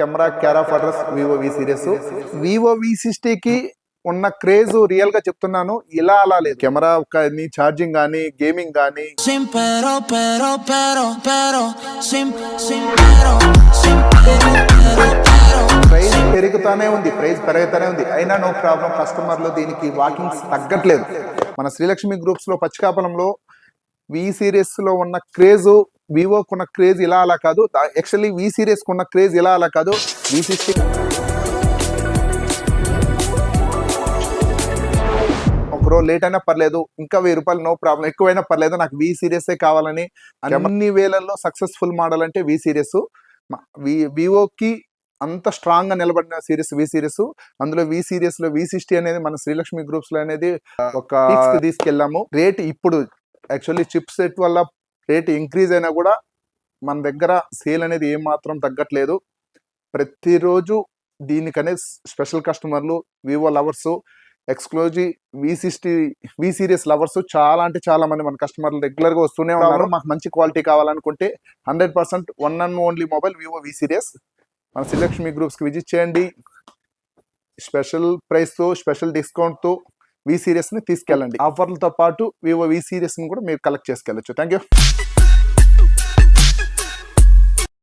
Camera care of address Vivo V series. Vivo V60 కి ఉన్న craze real గా చెప్తున్నాను, ఇలా అలా లేదు. కెమెరా కానీ ఛార్జింగ్ కానీ గేమింగ్ కానీ ప్రైస్ పెరుగుతానే ఉంది, అయినా నో ప్రాబ్లం. కస్టమర్లు దీనికి వాకింగ్స్ తగ్గట్లేదు. మన శ్రీలక్ష్మి గ్రూప్స్ లో పచ్చికాపలంలో వి సిరీస్ లో ఉన్న క్రేజ్, వివోకున్న క్రేజ్ ఇలా అలా కాదు. యాక్చువల్లీ వి సిరీస్ కున్న క్రేజ్ ఇలా అలా కాదు. V60 ఒకరోజు లేట్ అయినా పర్లేదు, ఇంకా ₹1000 నో ప్రాబ్లం, ఎక్కువైనా పర్లేదు, నాకు వి సిరీసే కావాలని అన్ని వేలల్లో సక్సెస్ఫుల్ మోడల్ అంటే వి సిరీస్. వివోకి అంత స్ట్రాంగ్ గా నిలబడిన సిరీస్ వి సిరీస్. అందులో వి సిరీస్ లో V60 అనేది మన శ్రీలక్ష్మి గ్రూప్స్ లో అనేది ఒక తీసుకెళ్ళాము. రేట్ ఇప్పుడు యాక్చువల్లీ చిప్ సెట్ వల్ల రేట్ ఇంక్రీజ్ అయినా కూడా మన దగ్గర సేల్ అనేది ఏం మాత్రం తగ్గట్లేదు. ప్రతిరోజు దీనికనే స్పెషల్ కస్టమర్లు, వివో లవర్స్, ఎక్స్క్లూజివ్ వి సిరీస్ లవర్స్ చాలా అంటే చాలా మంది మన కస్టమర్లు రెగ్యులర్ గా వస్తూనే ఉన్నారు. మాకు మంచి క్వాలిటీ కావాలనుకుంటే 100% one and only mobile Vivo V series. మన శ్రీలక్ష్మి గ్రూప్స్ కి విజిట్ చేయండి. స్పెషల్ ప్రైస్ తో, స్పెషల్ డిస్కౌంట్ తో వి సిరీస్ ని తీసుకెళ్ళండి. ఆఫర్లతో పాటు వివో వి సిరీస్ ని కూడా మీరు కలెక్ట్ చేసుకెళ్ళచ్చు. Thank you.